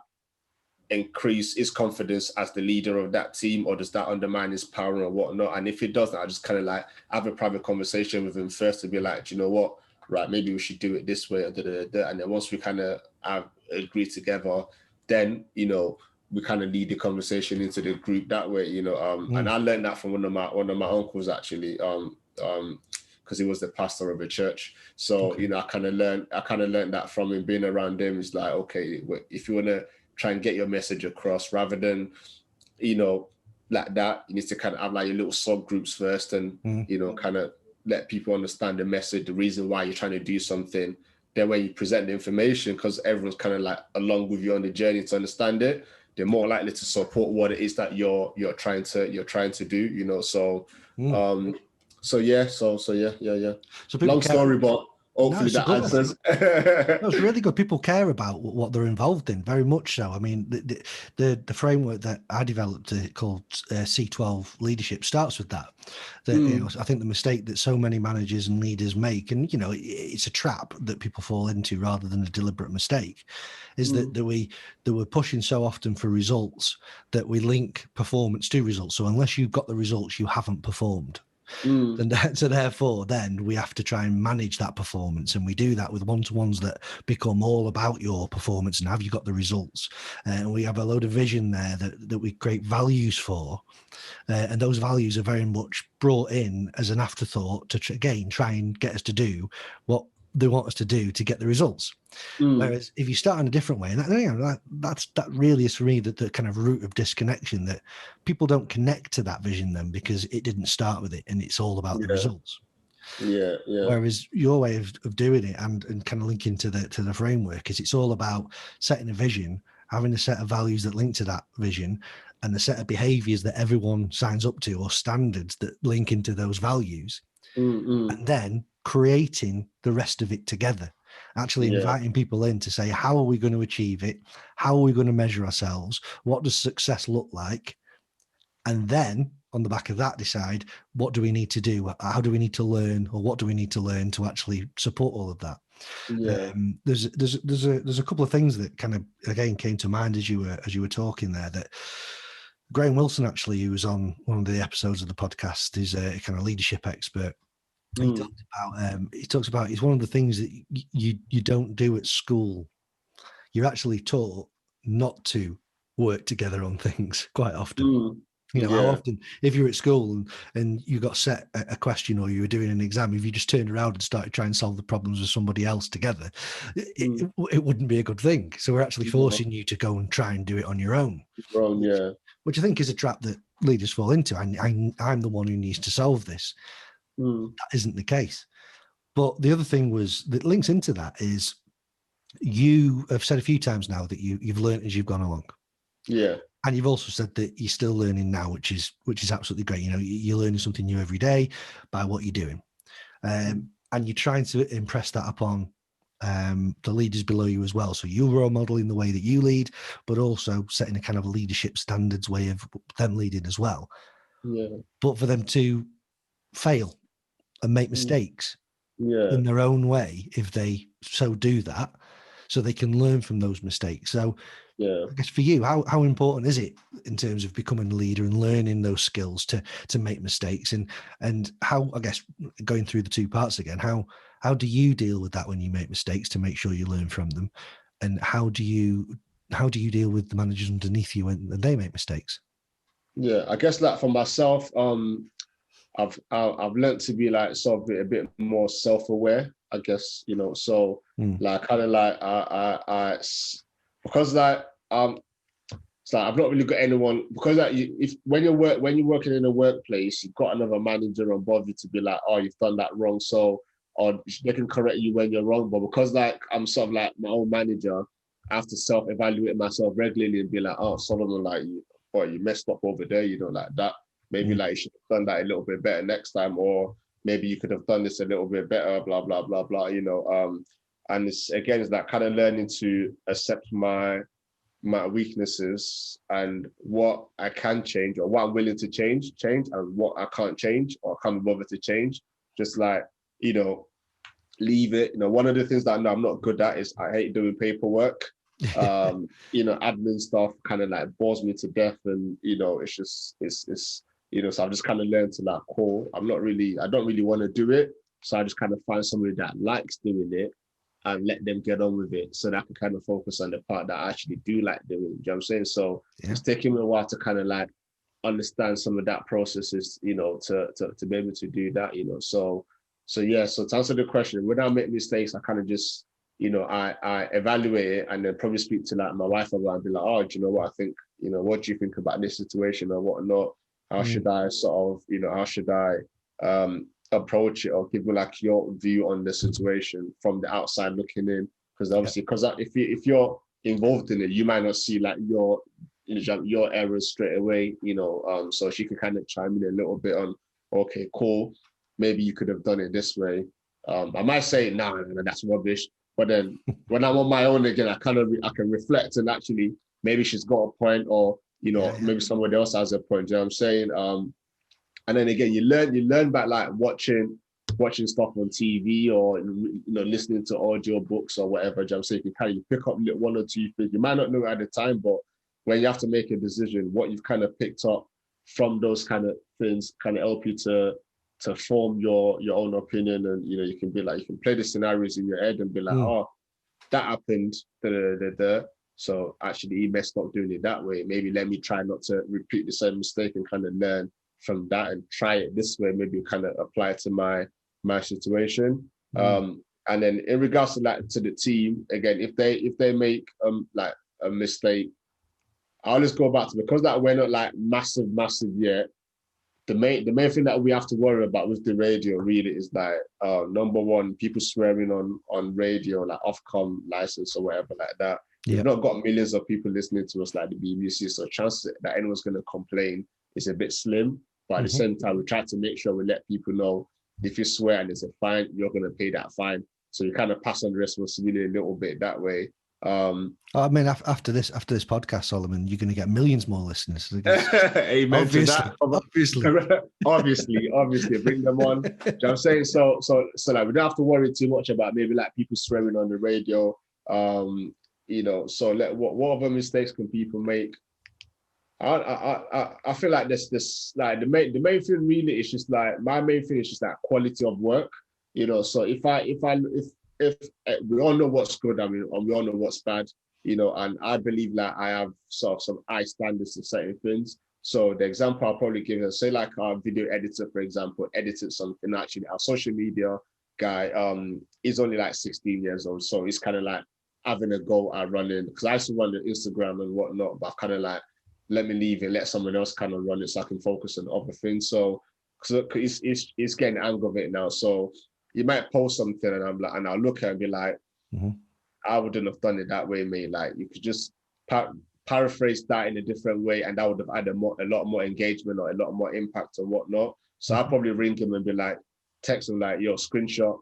increase his confidence as the leader of that team, or does that undermine his power or whatnot? And if it doesn't, I just kind of like have a private conversation with him first to be like, do you know what, right, maybe we should do it this way, or and then once we kind of have agreed together, then, you know, we kind of lead the conversation into the group that way, you know. And I learned that from one of my uncles actually, because he was the pastor of a church. So, Okay. you know, I kind of learned that from him. Being around him is like, okay, if you want to try and get your message across, rather than, you know, like that, you need to kind of have like your little subgroups first, and you know, kind of let people understand the message, the reason why you're trying to do something. Then when you present the information, because everyone's kind of like along with you on the journey to understand it, they're more likely to support what it is that you're trying to do, you know. So so yeah. So people Long care. story, but No, hopefully it's a that good one. answers. No, it's really good. People care about what they're involved in, very much so. I mean, the framework that I developed called C12 Leadership starts with that. You know, I think the mistake that so many managers and leaders make, and you know, it's a trap that people fall into rather than a deliberate mistake, is that we're pushing so often for results that we link performance to results. So unless you've got the results, you haven't performed. And so therefore then we have to try and manage that performance, and we do that with one-to-ones that become all about your performance and have you got the results, and we have a load of vision there that we create values for, and those values are very much brought in as an afterthought to again try and get us to do what they want us to do to get the results. Whereas if you start in a different way, and that really is for me the kind of root of disconnection, that people don't connect to that vision then because it didn't start with it and it's all about the results. Whereas your way of doing it and kind of linking to the framework is it's all about setting a vision, having a set of values that link to that vision, and a set of behaviors that everyone signs up to, or standards that link into those values, and then creating the rest of it together. Actually inviting people in to say, how are we going to achieve it? How are we going to measure ourselves? What does success look like? And then on the back of that, decide what do we need to do? How do we need to learn, or what do we need to learn to actually support all of that? There's a couple of things that kind of again came to mind as you were talking there. That Graham Wilson, actually, who was on one of the episodes of the podcast, is a kind of leadership expert. He talks about it's one of the things that you don't do at school. You're actually taught not to work together on things quite often. You know, how often, if you're at school and you got set a question or you were doing an exam, if you just turned around and started trying to solve the problems with somebody else together, it wouldn't be a good thing. So we're actually forcing you to go and try and do it on your own. Which I think is a trap that leaders fall into. I'm the one who needs to solve this. That isn't the case. But the other thing that links into that is you have said a few times now that you've learned as you've gone along. And you've also said that you're still learning now, which is absolutely great. You know, you're learning something new every day by what you're doing. And you're trying to impress that upon the leaders below you as well. So you're role modeling the way that you lead, but also setting a kind of leadership standards way of them leading as well. But for them to fail and make mistakes in their own way, if they so do that, so they can learn from those mistakes. So I guess for you, how important is it in terms of becoming a leader and learning those skills to make mistakes, and how, I guess, going through the two parts again, how do you deal with that when you make mistakes to make sure you learn from them, and how do you deal with the managers underneath you when they make mistakes? I guess like for myself, I've learned to be like sort of a bit more self-aware, I guess, you know. So like kind of like I because like it's like I've not really got anyone, because like when you're working in a workplace, you've got another manager above you to be like, oh, you've done that wrong, so, or they can correct you when you're wrong. But because like I'm sort of like my own manager, I have to self-evaluate myself regularly and be like, oh, Solomon, like you messed up over there, you know, like that. Maybe like you should have done that a little bit better next time, or maybe you could have done this a little bit better, blah, blah, blah, blah, you know. And it's that kind of learning to accept my weaknesses and what I can change, or what I'm willing to change, and what I can't change or can't bother to change. Just like, you know, leave it. You know, one of the things that I know I'm not good at is I hate doing paperwork. You know, admin stuff kind of like bores me to death, and you know, it's you know, so I've just kind of learned to like, cool, I don't really want to do it. So I just kind of find somebody that likes doing it and let them get on with it, so that I can kind of focus on the part that I actually do like doing. You know what I'm saying? So it's taking me a while to kind of like understand some of that processes, you know, to be able to do that, you know. So So yeah, so to answer the question, when I make mistakes, I kind of just, I evaluate it and then probably speak to like my wife about it and be like, oh, do you know what I think, what do you think about this situation or whatnot? How should I sort of, how should I approach it, or give me like your view on the situation from the outside looking in? Because obviously, if you're involved in it, you might not see like your errors straight away, so she can kind of chime in a little bit on, okay, cool, maybe you could have done it this way. I might say, nah, that's rubbish. But then when I'm on my own again, I can reflect and actually maybe she's got a point, or maybe somebody else has a point. You know what I'm saying? And then again, you learn by like watching stuff on TV, or listening to audio books or whatever. You know what I'm saying? You can kind of pick up one or two things. You might not know at the time, but when you have to make a decision, what you've kind of picked up from those kind of things kind of help you to form your own opinion. And you can be like, you can play the scenarios in your head and be like, oh, that happened, so actually he messed up doing it that way. Maybe let me try not to repeat the same mistake and kind of learn from that and try it this way, maybe kind of apply it to my situation. And then in regards to the team, again, if they make like a mistake, I'll just go back to, because that we're not like massive yet. The main thing that we have to worry about with the radio really is like, number one, people swearing on radio, like Ofcom license or whatever like that. We've not got millions of people listening to us like the BBC, so chances that anyone's going to complain is a bit slim. But at the same time, we try to make sure we let people know, if you swear and it's a fine, you're going to pay that fine. So you kind of pass on the responsibility a little bit that way. I mean, after this podcast, Solomon, you're going to get millions more listeners. Amen obviously, to that. Obviously, bring them on. You know what I'm saying? So like, we don't have to worry too much about maybe like people swearing on the radio. So what other mistakes can people make? I feel like this like the main thing really is just like, my main thing is just like quality of work. So if we all know what's good, I mean, and we all know what's bad, and I believe that I have sort of some high standards to certain things. So the example I'll probably give is, say like our video editor, for example, edited something. Actually, our social media guy, is only like 16 years old. So he's kind of like having a go at running, because I used to run the Instagram and whatnot, but kind of like, let me leave it, let someone else kind of run it so I can focus on other things. So he's getting the hang of it now. So you might post something and I'll look at it and be like, I wouldn't have done it that way, mate. Like, you could just paraphrase that in a different way, and that would have had a lot more engagement or a lot more impact and whatnot. So I'll probably ring him and be like, text him like, yo, screenshot,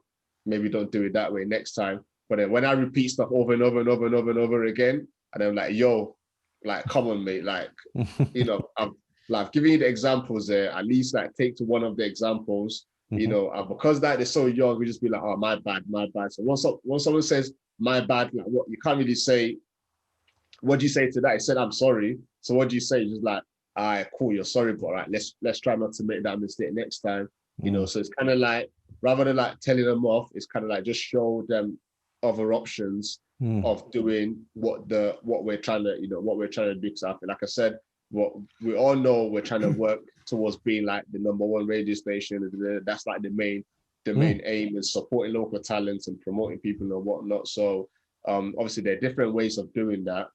maybe don't do it that way next time. But then when I repeat stuff over and over and over and over and over again, and I'm like, yo, like, come on, mate, like, I've given you the examples there, at least like take to one of the examples. Because that they're so young, we just be like, oh, my bad. So once someone says my bad, like, what, you can't really say, what do you say to that? He said, I'm sorry. So what do you say? Just like, all right, cool, you're sorry, but all right, let's try not to make that mistake next time. So it's kind of like, rather than like telling them off, it's kind of like just show them other options of doing what we're trying to do. Because I feel, like I said, what we all know, we're trying to work towards being like the #1 radio station. That's like the main aim, is supporting local talents and promoting people and whatnot. So obviously there are different ways of doing that.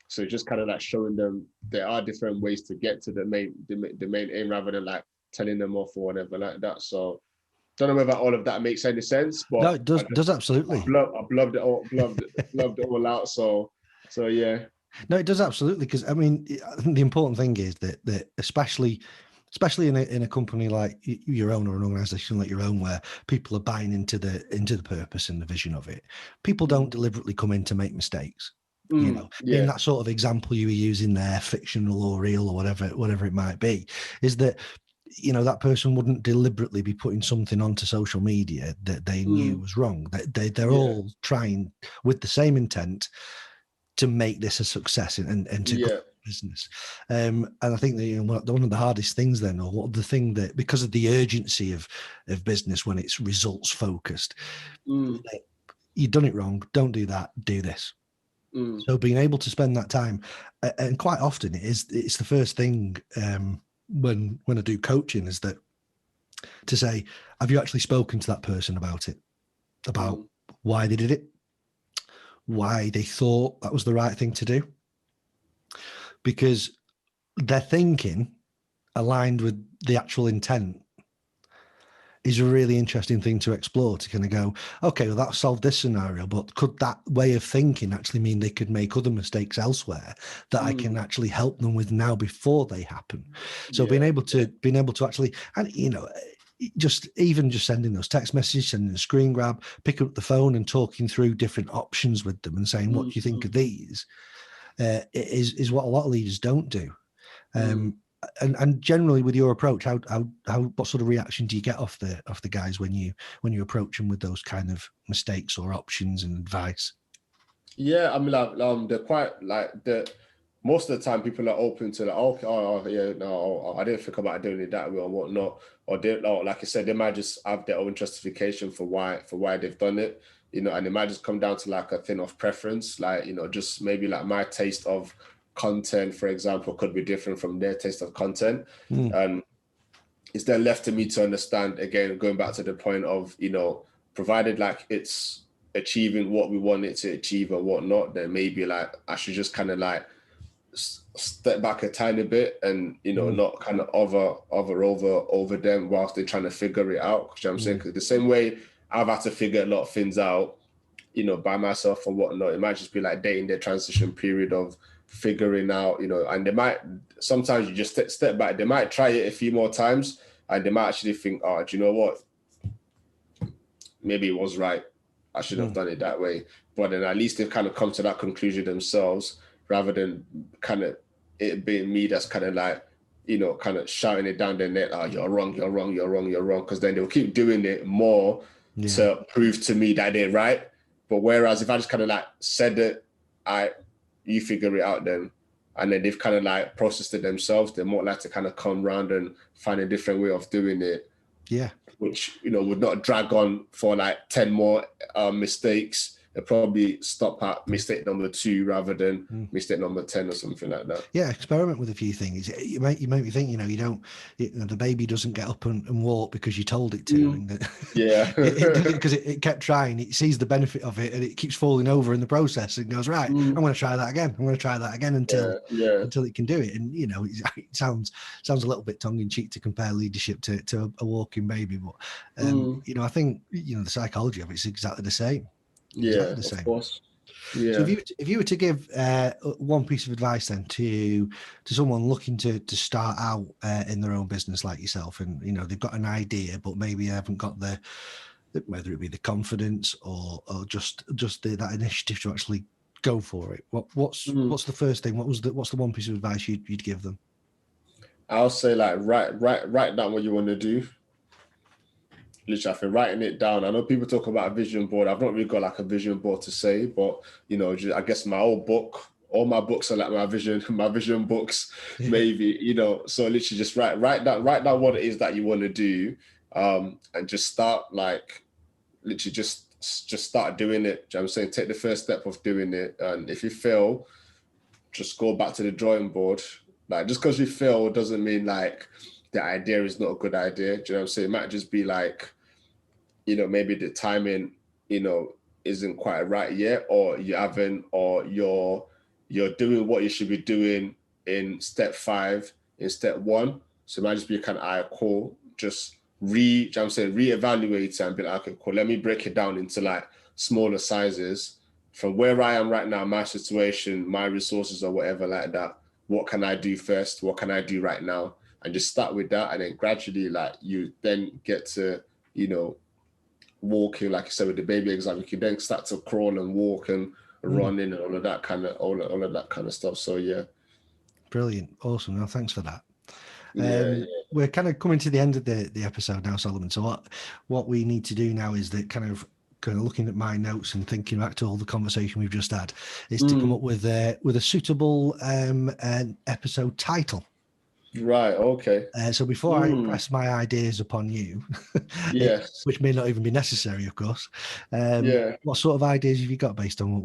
So just kind of like showing them there are different ways to get to the main aim, rather than like telling them off or whatever like that. So don't know whether all of that makes any sense, but no, it does absolutely. I've loved it all out. So yeah. No, it does absolutely, because I mean, I think the important thing is that especially in a company like your own, or an organization like your own, where people are buying into the purpose and the vision of it, people don't deliberately come in to make mistakes. In that sort of example you were using there, fictional or real or whatever it might be, is that that person wouldn't deliberately be putting something onto social media that they knew was wrong. They're all trying with the same intent to make this a success and to grow business. And I think that one of the hardest things then, or the thing that, because of the urgency of business when it's results focused, you've done it wrong, don't do that, do this. So being able to spend that time, and quite often it's the first thing when I do coaching, is that to say, have you actually spoken to that person about it? About why they did it? Why they thought that was the right thing to do? Because their thinking aligned with the actual intent is a really interesting thing to explore, to kind of go, okay, well, that solved this scenario, but could that way of thinking actually mean they could make other mistakes elsewhere that I can actually help them with now before they happen? So being able to actually, and just sending those text messages, sending a screen grab, picking up the phone and talking through different options with them and saying, what do you think of these? Is what a lot of leaders don't do. And generally with your approach, how what sort of reaction do you get off the guys when you approach them with those kind of mistakes or options and advice? Yeah, I mean, like, they're quite like most of the time people are open to like, I didn't think about doing it that way or whatnot, or like I said, they might just have their own justification for why they've done it, and it might just come down to like a thing of preference, like just maybe like my taste of content, for example, could be different from their taste of content. And it's then left to me to understand, again, going back to the point of, provided like it's achieving what we want it to achieve or whatnot, then maybe like I should just kind of like step back a tiny bit and, not kind of over them whilst they're trying to figure it out. You know what I'm saying? Because the same way I've had to figure a lot of things out, by myself or whatnot, it might just be like dating their transition period of figuring out, and they might, sometimes you just step back, they might try it a few more times and they might actually think, oh, do you know what? Maybe it was right. I should have done it that way. But then at least they've kind of come to that conclusion themselves rather than kind of it being me that's kind of like, kind of shouting it down their neck, oh, you're wrong. Because then they'll keep doing it more to prove to me that they're right. But whereas if I just kind of like said it, you figure it out then, and then they've kind of like processed it themselves, they're more likely to kind of come around and find a different way of doing it. Yeah. Which, would not drag on for like 10 more mistakes. They'll probably stop at mistake number 2 rather than mistake number 10 or something like that. Yeah, experiment with a few things. You make me think, the baby doesn't get up and walk because you told it to. And it does it because it kept trying. It sees the benefit of it and it keeps falling over in the process and goes, right, I'm going to try that again until it can do it. And, it sounds a little bit tongue in cheek to compare leadership to a walking baby. But, I think, the psychology of it's exactly the same. Exactly the same. Of course. Yeah. So if you were to give one piece of advice then to someone looking to start out in their own business like yourself, and they've got an idea but maybe haven't got whether it be the confidence or just that initiative to actually go for it, what's the first thing? What's the one piece of advice you'd give them? I'll say like write down what you want to do. Literally, I feel writing it down. I know people talk about a vision board. I've not really got like a vision board to say, but I guess my old book, all my books are like my vision books, maybe, so literally just write down what it is that you want to do, and just start like literally just start doing it. You know what I'm saying? Take the first step of doing it. And if you fail, just go back to the drawing board. Like just because you fail doesn't mean like the idea is not a good idea. Do you know what I'm saying? It might just be like, maybe the timing, isn't quite right yet, or you haven't, or you're doing what you should be doing in step 5 in step 1. So it might just be kind of, cool, just reevaluate and be like, okay, cool, let me break it down into like smaller sizes from where I am right now, my situation, my resources or whatever like that. What can I do first? What can I do right now? And just start with that. And then gradually, like you then get to, walking, like I said with the baby example, you can then start to crawl and walk and run in and all of that kind of stuff. So yeah. Brilliant. Awesome. No, thanks for that. Yeah. We're kind of coming to the end of the episode now, Solomon. So what we need to do now is that kind of looking at my notes and thinking back to all the conversation we've just had is to come up with a suitable episode title. Right. Okay. So before I press my ideas upon you, yes, which may not even be necessary, of course. What sort of ideas have you got based on what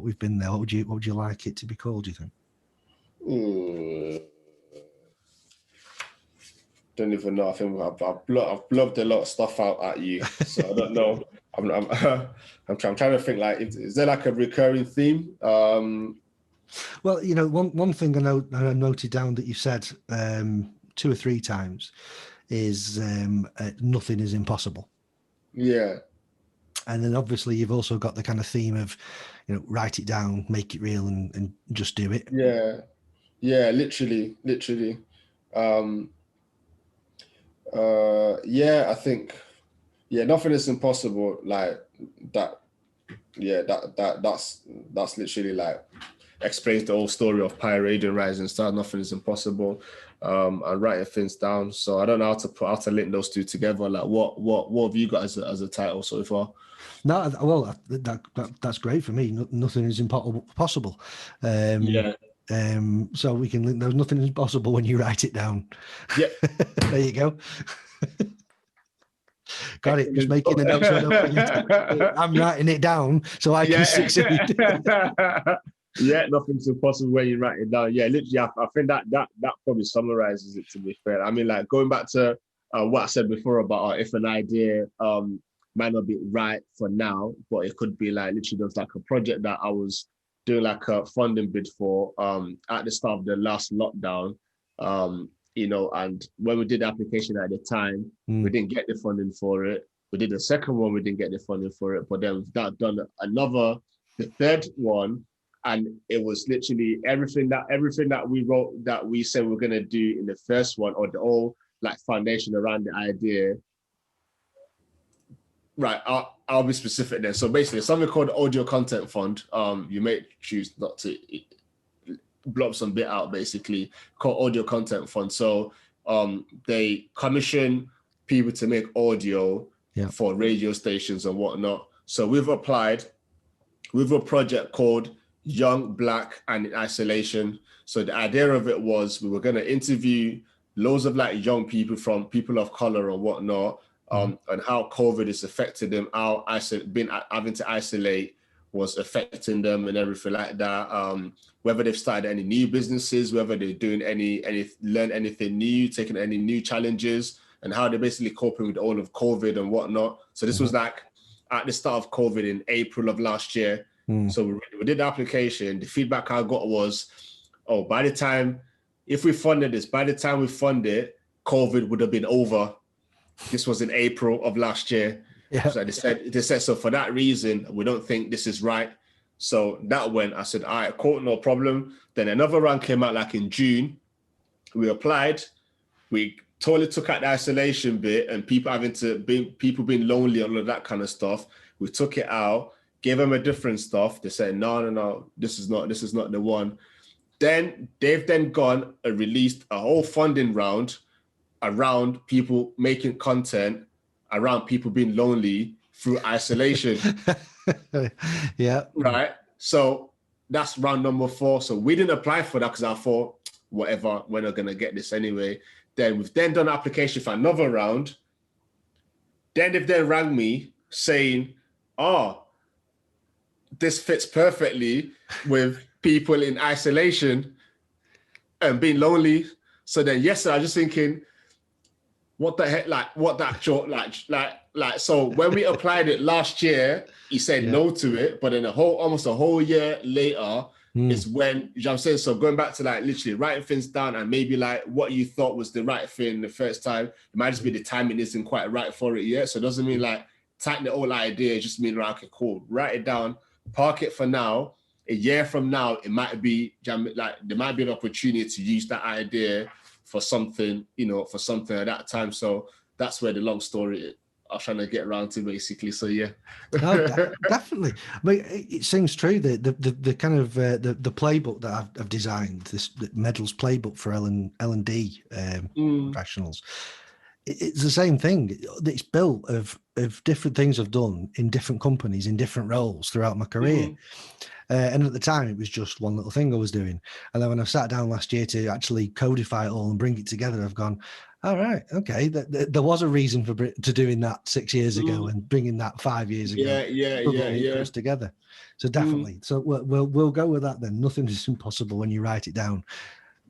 we've been there? What would you like it to be called? Do you think? don't even know. I think I've blubbed a lot of stuff out at you, so I don't know. I'm trying to think, like, is there like a recurring theme? Well, you know, one thing I noted down that you said 2 or 3 times is nothing is impossible. Yeah. And then obviously you've also got the kind of theme of, you know, write it down, make it real, and just do it. Yeah. Yeah, literally. I think, nothing is impossible. Like that. Yeah, that's literally like explains the whole story of Pirate and Rising Star. Nothing is impossible. And writing things down. So I don't know how to link those two together. Like what have you got as a title so far? No, well, that's great for me. Nothing is possible. So we can link those. Nothing is possible when you write it down. Yeah. There you go. Got it. Just making the notes. So I don't forget. I'm writing it down so I can succeed. Yeah, nothing's impossible when you write it down. Yeah, literally, I think that probably summarizes it, to be fair. I mean, like, going back to what I said before about if an idea might not be right for now, but it could be like literally there's like a project that I was doing like a funding bid for at the start of the last lockdown, you know, and when we did the application at the time, we didn't get the funding for it. We did the second one, we didn't get the funding for it, but then we've done the third one. And it was literally everything that we wrote, that we said we're gonna do in the first one, or the whole like foundation around the idea. Right, I'll be specific then. So basically, something called the Audio Content Fund. You may choose not to blob some bit out. Basically, called Audio Content Fund. So they commission people to make audio for radio stations and whatnot. So we've applied with a project called Young, Black, and in Isolation. So the idea of it was we were going to interview loads of like young people, from people of color and whatnot, and how COVID is affecting them, how having to isolate was affecting them and everything like that. Whether they've started any new businesses, whether they're doing learn anything new, taking any new challenges, and how they're basically coping with all of COVID and whatnot. So this was like at the start of COVID in April of last year. So we did the application. The feedback I got was, by the time we fund it, COVID would have been over. This was in April of last year. Yeah. So they said, so for that reason, we don't think this is right. So that went, I said, all right, cool, no problem. Then another round came out like in June. We applied. We totally took out the isolation bit and people being lonely, all of that kind of stuff. We took it out. Gave them a different stuff. They said, no, this is not the one. Then they've then gone and released a whole funding round around people making content, around people being lonely through isolation. Yeah. Right. So that's round number 4. So we didn't apply for that because I thought, whatever, we're not going to get this anyway. Then we've then done an application for another round. Then they've then rang me saying, this fits perfectly with people in isolation and being lonely. So then yesterday I was just thinking, what the heck, like what the actual, like, so when we applied it last year, he said no to it, but then almost a whole year later is when, you know what I'm saying? So going back to like literally writing things down and maybe like what you thought was the right thing the first time, it might just be the timing isn't quite right for it yet. So it doesn't mean like tighten the whole idea, it just mean, right, okay, cool, write it down, park it for now. A year from now, it might be like there might be an opportunity to use that idea for something, for something at that time. So that's where the long story I'm trying to get around to, basically. So yeah, no, definitely. But it seems true that the kind of the playbook that I've designed, this Medals playbook for L&D professionals. It's the same thing. It's built of different things I've done in different companies in different roles throughout my career. And at the time, it was just one little thing I was doing. And then when I sat down last year to actually codify it all and bring it together, I've gone, all right, okay, there was a reason to doing that 6 years ago and bringing that 5 years ago. Yeah. Together. So definitely. So we'll go with that then. Nothing is impossible when you write it down.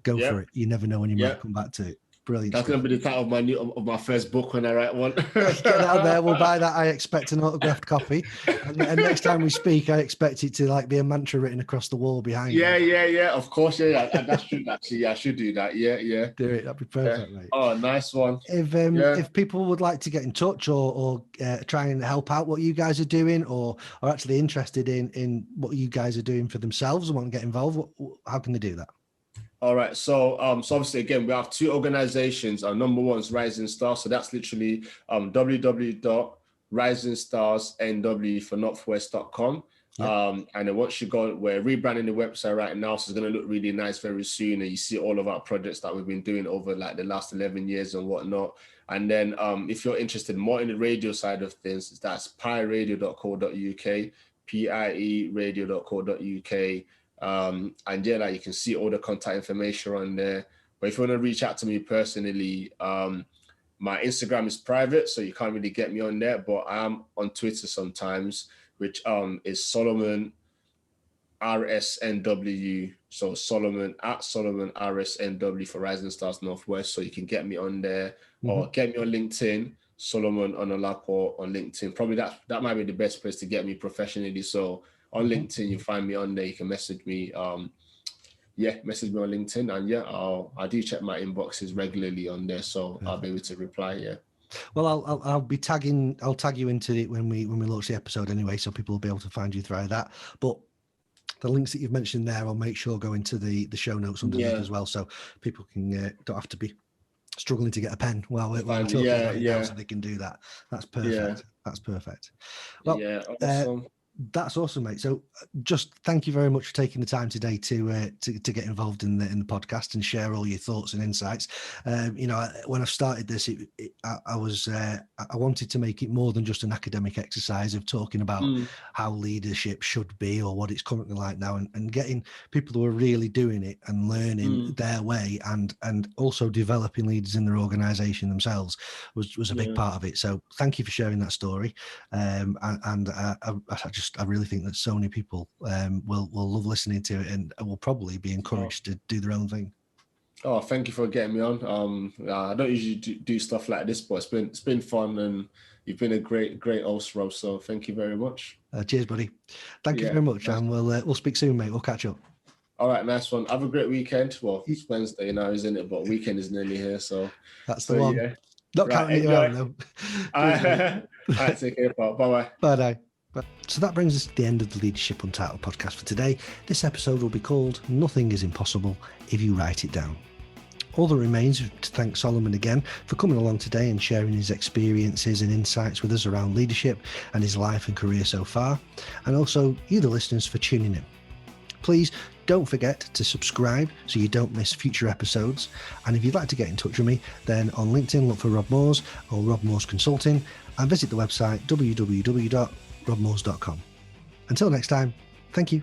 Go for it. You never know when you might come back to it. Brilliant. That's going to be the title of my first book when I write one. Get out there. We'll buy that. I expect an autographed copy. And next time we speak, I expect it to like be a mantra written across the wall behind you. Yeah. Of course, yeah. That's true. Actually, yeah, I should do that. Yeah. Do it. That'd be perfect, mate. Oh, nice one. If people would like to get in touch or try and help out what you guys are doing, or are actually interested in what you guys are doing for themselves and want to get involved, how can they do that? All right. So obviously, again, we have two organizations. Our number one is Rising Stars. So that's literally www.risingstarsnw.com. And then once you go, we're rebranding the website right now. So it's going to look really nice very soon. And you see all of our projects that we've been doing over like the last 11 years and whatnot. And then if you're interested more in the radio side of things, that's pieradio.co.uk, pieradio.co.uk. And yeah, like you can see all the contact information on there. But if you want to reach out to me personally, my Instagram is private, so you can't really get me on there, but I am on Twitter sometimes, which is Solomon RSNW. So Solomon RSNW for Rising Stars Northwest. So you can get me on there or get me on LinkedIn, Solomon Onaolapo on LinkedIn. Probably that might be the best place to get me professionally. So on LinkedIn, you find me on there. You can message me. Message me on LinkedIn, and I do check my inboxes regularly on there, so I'll be able to reply. Yeah. Well, I'll be tagging. I'll tag you into it when we launch the episode anyway, so people will be able to find you through that. But the links that you've mentioned there, I'll make sure go into the show notes underneath as well, so people can don't have to be struggling to get a pen while we're talking about it now, so they can do that. That's perfect. Yeah. That's perfect. Well, awesome. That's awesome, mate. So just thank you very much for taking the time today to get involved in the podcast and share all your thoughts and insights. When I started this, I wanted to make it more than just an academic exercise of talking about how leadership should be or what it's currently like now, and getting people who are really doing it and learning their way and also developing leaders in their organization themselves was a big part of it. So thank you for sharing that story. I really think that so many people will love listening to it and will probably be encouraged to do their own thing. Oh, thank you for getting me on. I don't usually do stuff like this, but it's been fun, and you've been a great host, Rob. So thank you very much. Cheers, buddy. Thank you very much, and we'll speak soon, mate. We'll catch up. All right, nice one. Have a great weekend. Well, it's Wednesday now, isn't it? But weekend is nearly here, so that's the one. Yeah. Not counting it out, though. All right, take care, pal. Bye-bye. Bye-bye. So that brings us to the end of the Leadership Untitled podcast for today. This episode will be called Nothing is Impossible If You Write It Down. All that remains is to thank Solomon again for coming along today and sharing his experiences and insights with us around leadership and his life and career so far, and also you, the listeners, for tuning in. Please don't forget to subscribe so you don't miss future episodes. And if you'd like to get in touch with me, then on LinkedIn, look for Rob Moores or Rob Moores Consulting, and visit the website www.robmoores.com. Until next time, thank you.